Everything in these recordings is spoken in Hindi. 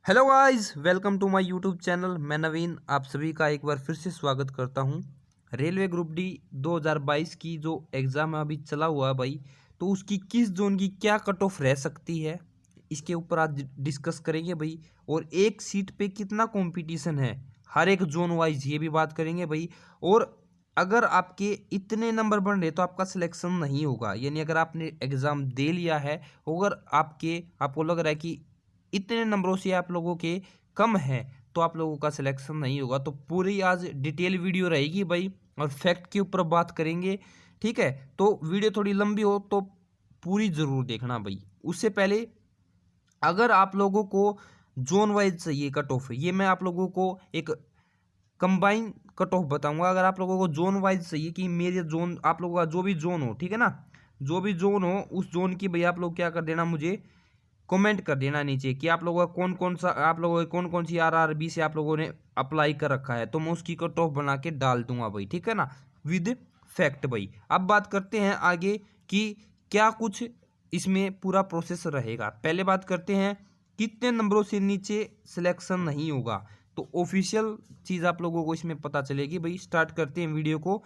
Hello guys, welcome to my YouTube channel. मैं नवीन आप सभी का एक बार फिर से स्वागत करता हूं। रेलवे ग्रुप डी 2022 की जो एग्ज़ाम अभी चला हुआ है भाई, तो उसकी किस जोन की क्या कट ऑफ रह सकती है, इसके ऊपर आज डिस्कस करेंगे भाई। और एक सीट पे कितना कंपटीशन है हर एक जोन वाइज, ये भी बात करेंगे भाई। और अगर आपके इतने नंबर बन रहे तो आपका सिलेक्शन नहीं होगा, यानी अगर आपने एग्ज़ाम दे लिया है, अगर आपको लग रहा है कि इतने नंबरों से आप लोगों के कम है तो आप लोगों का सिलेक्शन नहीं होगा। तो पूरी आज डिटेल वीडियो रहेगी भाई, और फैक्ट के ऊपर बात करेंगे। ठीक है, तो वीडियो थोड़ी लंबी हो तो पूरी ज़रूर देखना भाई। उससे पहले अगर आप लोगों को जोन वाइज चाहिए कट ऑफ, ये मैं आप लोगों को एक कंबाइन कट ऑफ बताऊंगा। अगर आप लोगों को जोन वाइज चाहिए कि मेरे जोन, आप लोगों का जो भी जोन हो, ठीक है ना, जो भी जोन हो उस जोन की भाई आप लोग क्या कर देना, मुझे कमेंट कर देना नीचे कि आप लोगों का कौन कौन सा, आप लोगों ने कौन कौन सी आरआरबी से आप लोगों ने अप्लाई कर रखा है, तो मैं उसकी कट ऑफ बना के डाल दूंगा भाई। ठीक है ना, विद फैक्ट भाई। अब बात करते हैं आगे कि क्या कुछ इसमें पूरा प्रोसेस रहेगा। पहले बात करते हैं कितने नंबरों से नीचे सिलेक्शन नहीं होगा, तो ऑफिशियल चीज़ आप लोगों को इसमें पता चलेगी भाई। स्टार्ट करते हैं वीडियो को।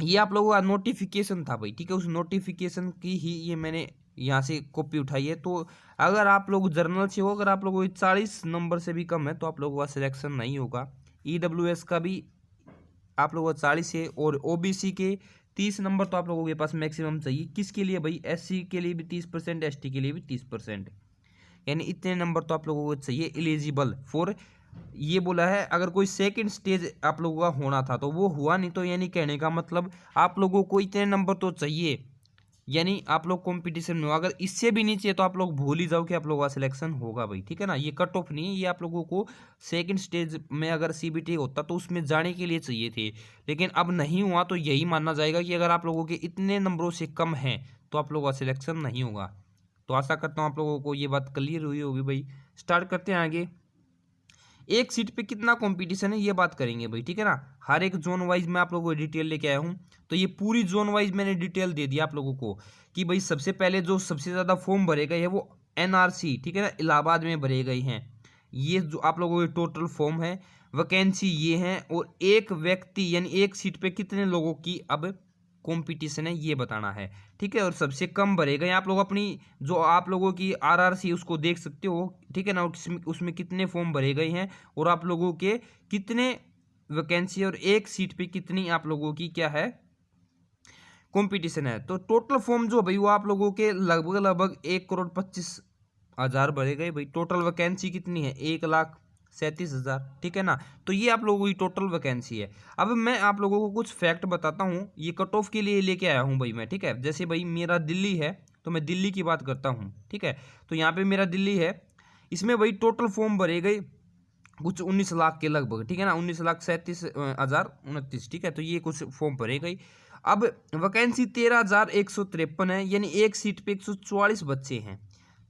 ये आप लोगों का नोटिफिकेशन था भाई, ठीक है, उस नोटिफिकेशन की ही ये मैंने यहाँ से कॉपी उठाई है। तो अगर आप लोग जर्नल से हो, अगर आप लोगों को 40 नंबर से भी कम है तो आप लोगों का सिलेक्शन नहीं होगा। ईडब्ल्यूएस का भी आप लोगों का 40 है, और ओबीसी के 30 नंबर तो आप लोगों के पास मैक्सिमम चाहिए। किसके लिए भाई? एससी के लिए भी 30%, एसटी के लिए भी 30%, यानी इतने नंबर तो आप लोगों को चाहिए एलिजिबल फॉर। ये बोला है अगर कोई सेकंड स्टेज आप लोगों का होना था तो वो हुआ नहीं, तो यानी कहने का मतलब आप लोगों को इतने नंबर तो चाहिए, यानी आप लोग कंपटीशन में हो। अगर इससे भी नीचे है तो आप लोग भूल ही जाओ कि आप लोगों का सिलेक्शन होगा भाई। ठीक है ना, ये कट ऑफ नहीं है, ये आप लोगों को सेकंड स्टेज में अगर सीबीटी होता तो उसमें जाने के लिए चाहिए थे, लेकिन अब नहीं हुआ तो यही मानना जाएगा कि अगर आप लोगों के इतने नंबरों से कम है तो आप लोगों का सिलेक्शन नहीं होगा। तो आशा करता हूँ आप लोगों को ये बात क्लियर हुई होगी भाई। स्टार्ट करते हैं आगे। एक सीट पे कितना कंपटीशन है ये बात करेंगे भाई। ठीक है ना, हर एक जोन वाइज मैं आप लोगों को डिटेल लेके आया हूँ। तो ये पूरी जोन वाइज मैंने डिटेल दे दिया आप लोगों को कि भाई सबसे पहले जो सबसे ज़्यादा फॉर्म भरे गए हैं वो एनआरसी, ठीक है ना, इलाहाबाद में भरे गए हैं। ये जो आप लोगों के टोटल फॉर्म है, वैकेंसी ये हैं, और एक व्यक्ति यानी एक सीट पे कितने लोगों की अब कंपटीशन है ये बताना है। ठीक है, और सबसे कम भरेगा आप लोग अपनी जो आप लोगों की आरआरसी उसको देख सकते हो। ठीक है ना, उसमें कितने फॉर्म भरे गए हैं और आप लोगों के कितने वैकेंसी और एक सीट पे कितनी आप लोगों की क्या है कंपटीशन है। तो टोटल फॉर्म जो भाई वो आप लोगों के लगभग लगभग 1,25,000 भरे गए भाई। टोटल वैकेंसी कितनी है? 1,37,000। ठीक है ना, तो ये आप लोगों की टोटल वैकेंसी है। अब मैं आप लोगों को कुछ फैक्ट बताता हूँ, ये कट ऑफ के लिए लेके आया हूँ भाई मैं। ठीक है, जैसे भाई मेरा दिल्ली है तो मैं दिल्ली की बात करता हूँ। ठीक है, तो यहाँ पे मेरा दिल्ली है, इसमें भाई टोटल फॉर्म भरे गए कुछ 19 लाख के लगभग। ठीक है ना, 19,37,029। ठीक है, तो ये कुछ फॉर्म भरे गए। अब वैकेंसी 13,153 है, यानी एक सीट पे 144 बच्चे हैं।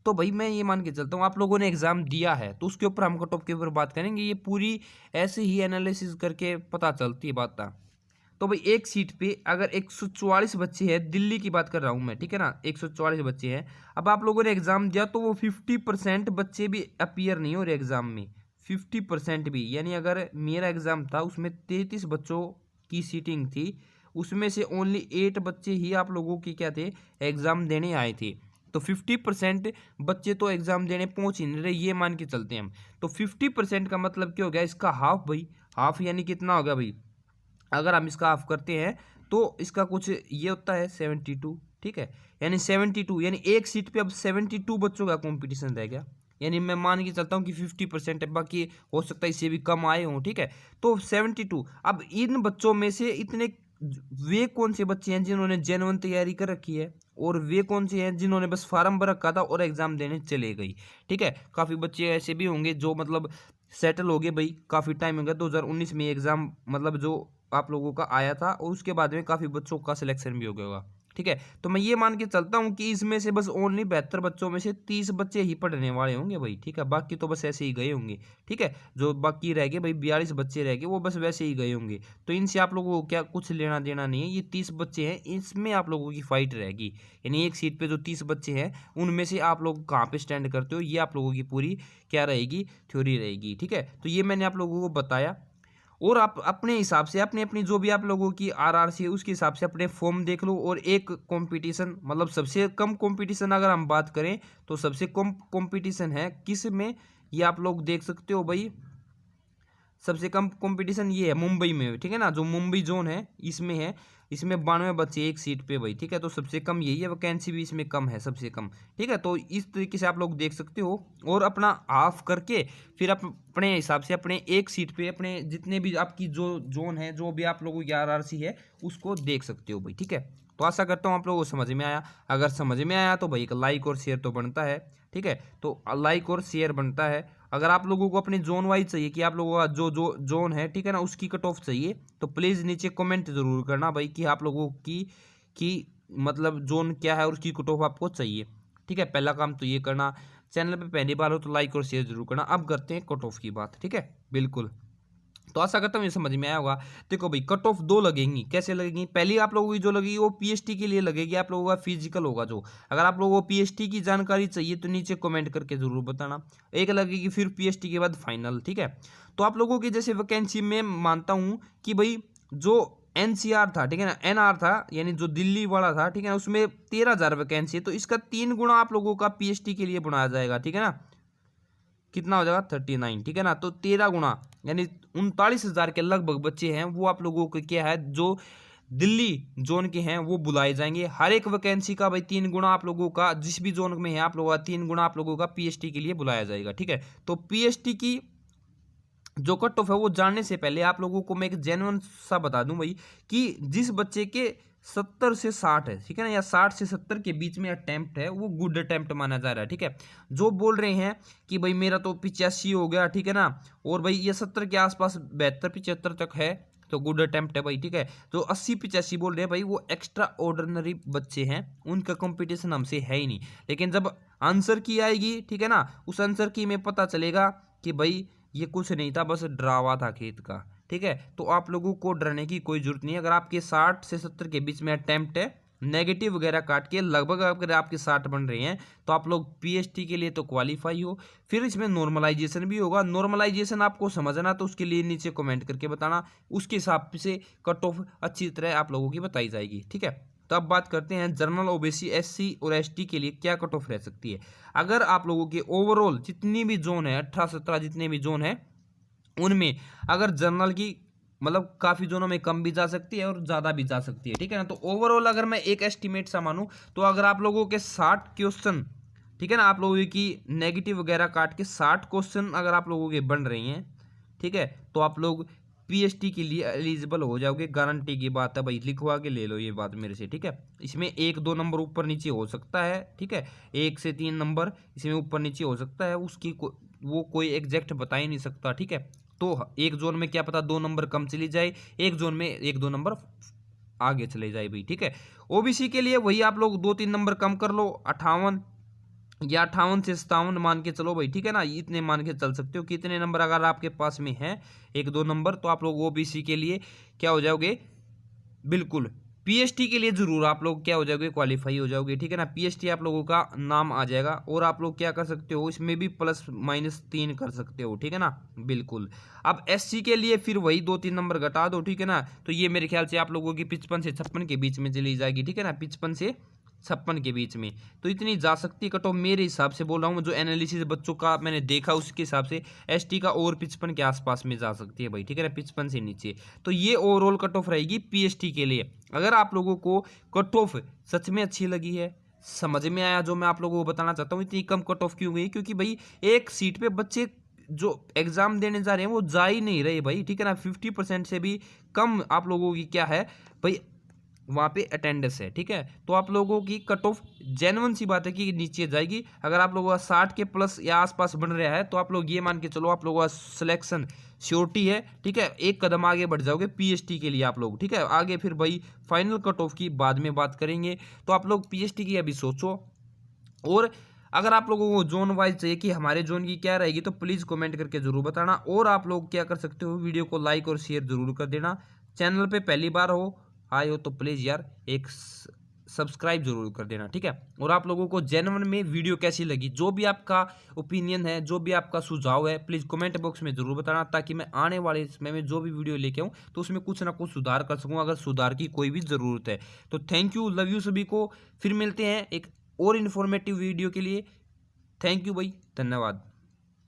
तो भाई मैं ये मान के चलता हूँ आप लोगों ने एग्जाम दिया है तो उसके ऊपर हम कट ऑफ के ऊपर बात करेंगे। ये पूरी ऐसे ही एनालिसिस करके पता चलती है बात। तो भाई एक सीट पे अगर 144 बच्चे हैं, दिल्ली की बात कर रहा हूँ मैं, ठीक है ना, 144 बच्चे हैं। अब आप लोगों ने एग्जाम दिया तो वो 50% बच्चे भी अपीयर नहीं हो रहे एग्जाम में, 50% भी, यानी अगर मेरा एग्जाम था उसमें 33 बच्चों की सीटिंग थी, उसमें से ओनली 8 बच्चे ही आप लोगों की क्या थे, एग्जाम देने आए थे। तो 50% बच्चे तो एग्जाम देने पहुंच ही नहीं रहे, ये मान के चलते हैं हम। तो 50% का मतलब क्या हो गया, इसका हाफ भाई। हाफ यानी कितना हो गया भाई? अगर हम इसका हाफ करते हैं तो इसका कुछ ये होता है 72। ठीक है, यानी 72, यानी एक सीट पे अब 72 बच्चों का कंपटीशन रह गया। यानी मैं मान के चलता हूँ कि 50% है, बाकी हो सकता है इससे भी कम आए हों। ठीक है, तो 72। अब इन बच्चों में से इतने वे कौन से बच्चे हैं जिन्होंने जेन्युइन तैयारी कर रखी है, और वे कौन से हैं जिन्होंने बस फार्म भर रखा था और एग्जाम देने चले गई। ठीक है, काफ़ी बच्चे ऐसे भी होंगे जो मतलब सेटल हो गए भाई, काफ़ी टाइम हो गया, 2019 में एग्ज़ाम मतलब जो आप लोगों का आया था, और उसके बाद में काफ़ी बच्चों का सिलेक्शन भी हो गया होगा। ठीक है। तो मैं ये मान के चलता हूँ कि इसमें से बस ओनली 72 बच्चों में से 30 बच्चे ही पढ़ने वाले होंगे भाई, ठीक है। बाकी तो बस ऐसे ही गए होंगे, ठीक है। जो बाकी रह गए भाई 42 बच्चे रह गए, वो बस वैसे ही गए होंगे। तो इनसे आप लोगों को क्या कुछ लेना देना नहीं है। ये 30 बच्चे हैं, इसमें आप लोगों की फाइट रहेगी। यानी एक सीट पे जो 30 बच्चे हैं उनमें से आप लोग कहाँ पे स्टैंड करते हो, ये आप लोगों की पूरी क्या रहेगी, थ्योरी रहेगी, ठीक है। तो ये मैंने आप लोगों को बताया। और आप अपने हिसाब से अपनी अपनी जो भी आप लोगों की आरआरसी है उसके हिसाब से अपने फॉर्म देख लो। और एक कंपटीशन मतलब सबसे कम कंपटीशन अगर हम बात करें तो सबसे कम कंपटीशन है किस में, ये आप लोग देख सकते हो भाई। सबसे कम कंपटीशन ये है मुंबई में, ठीक है ना। जो मुंबई जोन है इसमें है, इसमें 92 बच्चे एक सीट पे भाई, ठीक है। तो सबसे कम यही है, वैकेंसी भी इसमें कम है सबसे कम, ठीक है। तो इस तरीके से आप लोग देख सकते हो। और अपना ऑफ करके फिर अपने हिसाब से अपने एक सीट पे अपने जितने भी आपकी जो जोन है, जो भी आप लोगों की आरआरसी है उसको देख सकते हो भाई, ठीक है। तो आशा करता हूँ आप लोगों को समझ में आया। अगर समझ में आया तो भाई एक लाइक और शेयर तो बनता है, ठीक है। तो लाइक और शेयर बनता है। अगर आप लोगों को अपने जोन वाइज चाहिए कि आप लोगों का जो जो जोन है, ठीक है ना, उसकी कट ऑफ चाहिए तो प्लीज़ नीचे कमेंट जरूर करना भाई कि आप लोगों की मतलब जोन क्या है और उसकी कट ऑफ आपको चाहिए, ठीक है। पहला काम तो ये करना। चैनल पे पहली बार हो तो लाइक और शेयर जरूर करना। अब करते हैं कट ऑफ की बात, ठीक है। बिल्कुल। तो आशा करता हूँ ये समझ में आया होगा। देखो भाई कट ऑफ दो लगेंगी। कैसे लगेंगी? पहली आप लोगों की जो लगेगी वो पीएचटी के लिए लगेगी, आप लोगों का फिजिकल होगा जो। अगर आप लोगों को पीएचटी की जानकारी चाहिए तो नीचे कमेंट करके जरूर बताना। एक लगेगी फिर पीएचटी के बाद फाइनल, ठीक है। तो आप लोगों की जैसे वैकेंसी में मानता हूँ कि भाई जो एनसीआर था, ठीक है ना, एनआर था यानी जो दिल्ली वाला था, ठीक है ना, उसमें 13,000 वैकेंसी है। तो इसका 3 गुना आप लोगों का पीएचटी के लिए बनाया जाएगा, ठीक है ना। कितना हो जाएगा 39, ठीक है ना। तो 13 गुना यानी 39,000 के लगभग बच्चे हैं वो आप लोगों को क्या है जो दिल्ली जोन के हैं वो बुलाए जाएंगे। हर एक वैकेंसी का भाई 3 गुना आप लोगों का जिस भी जोन में है आप लोगों का 3 गुना आप लोगों का पीएचटी के लिए बुलाया जाएगा, ठीक है। तो पीएचटी की जो कट ऑफ है वो जानने से पहले आप लोगों को मैं एक जेन्युइन सा बता दूं भाई कि जिस बच्चे के 70 से 60 है, ठीक है ना, या 60 से 70 के बीच में अटेम्प्ट है वो गुड अटेम्प्ट माना जा रहा है, ठीक है। जो बोल रहे हैं कि भाई मेरा तो 85 हो गया, ठीक है ना, और भाई ये 70 के आसपास 72-75 तक है तो गुड अटेम्प्ट है भाई, ठीक है। जो 80-85 बोल रहे हैं भाई वो एक्स्ट्रा ऑर्डिनरी बच्चे हैं, उनका कंपटीशन हमसे है ही नहीं। लेकिन जब आंसर की आएगी, ठीक है ना, उस आंसर की में पता चलेगा कि भाई ये कुछ नहीं था, बस डरावा था खेत का, ठीक है। तो आप लोगों को डरने की कोई जरूरत नहीं है। अगर आपके 60 से 70 के बीच में अटेम्प्ट है, नेगेटिव वगैरह काट के लगभग अगर आपके 60 बन रहे हैं तो आप लोग पीएचटी के लिए तो क्वालिफाई हो। फिर इसमें नॉर्मलाइजेशन भी होगा। नॉर्मलाइजेशन आपको समझना तो उसके लिए नीचे कमेंट करके बताना, उसके हिसाब से कट ऑफ अच्छी तरह आप लोगों की बताई जाएगी, ठीक है। तो अब बात करते हैं जनरल ओबीसी एससी और एसटी के लिए क्या कट ऑफ रह सकती है। अगर आप लोगों के ओवरऑल जितनी भी जोन है 18-17 जितने भी जोन है उनमें अगर जनरल की मतलब काफ़ी जोनों में कम भी जा सकती है और ज़्यादा भी जा सकती है, ठीक है ना। तो ओवरऑल अगर मैं एक एस्टिमेट सा मानूँ तो अगर आप लोगों के 60 क्वेश्चन, ठीक है ना, आप लोगों की नेगेटिव वगैरह काट के 60 क्वेश्चन अगर आप लोगों के बन रही हैं, ठीक है, तो आप लोग पीएचटी के लिए एलिजिबल हो जाओगे। गारंटी की बात है भाई, लिखवा के ले लो ये बात मेरे से, ठीक है। इसमें 1-2 नंबर ऊपर नीचे हो सकता है, ठीक है, 1 से 3 नंबर इसमें ऊपर नीचे हो सकता है, उसकी वो कोई एग्जैक्ट बता ही नहीं सकता, ठीक है। तो एक जोन में क्या पता 2 नंबर कम चली जाए, एक जोन में 1-2 नंबर आगे चले जाए भाई, ठीक है। ओबीसी के लिए वही आप लोग 2-3 नंबर कम कर लो, 58 या 58 से 57 मान के चलो भाई, ठीक है ना। इतने मान के चल सकते हो कि इतने नंबर अगर आपके पास में है 1-2 नंबर तो आप लोग ओबीसी के लिए क्या हो जाओगे, बिल्कुल पीएचटी के लिए जरूर आप लोग क्या हो जाओगे, क्वालिफाई हो जाओगे, ठीक है ना। पीएचटी आप लोगों का नाम आ जाएगा और आप लोग क्या कर सकते हो इसमें भी +-3 कर सकते हो, ठीक है ना, बिल्कुल। अब एससी के लिए फिर वही 2-3 नंबर घटा दो, ठीक है ना। तो ये मेरे ख्याल से आप लोगों की 55 से 56 के बीच में चली जाएगी, ठीक है ना, 55 से 56 के बीच में तो इतनी जा सकती कट ऑफ मेरे हिसाब से बोल रहा हूँ। जो एनालिसिस बच्चों का मैंने देखा उसके हिसाब से एसटी का और 55 के आसपास में जा सकती है भाई, ठीक है ना, 55 से नीचे। तो ये ओवरऑल कट ऑफ रहेगी पीएचटी के लिए। अगर आप लोगों को कट ऑफ सच में अच्छी लगी है, समझ में आया जो मैं आप लोगों को बताना चाहता हूँ, इतनी कम कट ऑफ क्यों गई, क्योंकि भाई एक सीट पे बच्चे जो एग्जाम देने जा रहे हैं वो जा ही नहीं रहे भाई, ठीक है ना। 50% से भी कम आप लोगों की क्या है भाई वहाँ पे अटेंडेंस है, ठीक है। तो आप लोगों की कट ऑफ जेन्युइन सी बात है कि नीचे जाएगी। अगर आप लोगों का 60 के प्लस या आसपास बन रहा है तो आप लोग ये मान के चलो आप लोगों का सिलेक्शन श्योरिटी है, ठीक है। एक कदम आगे बढ़ जाओगे पीएचडी के लिए आप लोग, ठीक है। आगे फिर भाई फाइनल कट ऑफ की बाद में बात करेंगे। तो आप लोग पीएचडी की अभी सोचो। और अगर आप लोगों को जोन वाइज चाहिए कि हमारे जोन की क्या रहेगी तो प्लीज़ कमेंट करके ज़रूर बताना। और आप लोग क्या कर सकते हो, वीडियो को लाइक और शेयर ज़रूर कर देना। चैनल पे पहली बार आए हो तो प्लीज़ यार एक सब्सक्राइब जरूर कर देना, ठीक है। और आप लोगों को जेन्युइन में वीडियो कैसी लगी, जो भी आपका ओपिनियन है, जो भी आपका सुझाव है, प्लीज़ कमेंट बॉक्स में ज़रूर बताना, ताकि मैं आने वाले समय में जो भी वीडियो लेके आऊँ तो उसमें कुछ ना कुछ सुधार कर सकूँ, अगर सुधार की कोई भी ज़रूरत है तो। थैंक यू, लव यू सभी को। फिर मिलते हैं एक और इन्फॉर्मेटिव वीडियो के लिए। थैंक यू भाई, धन्यवाद।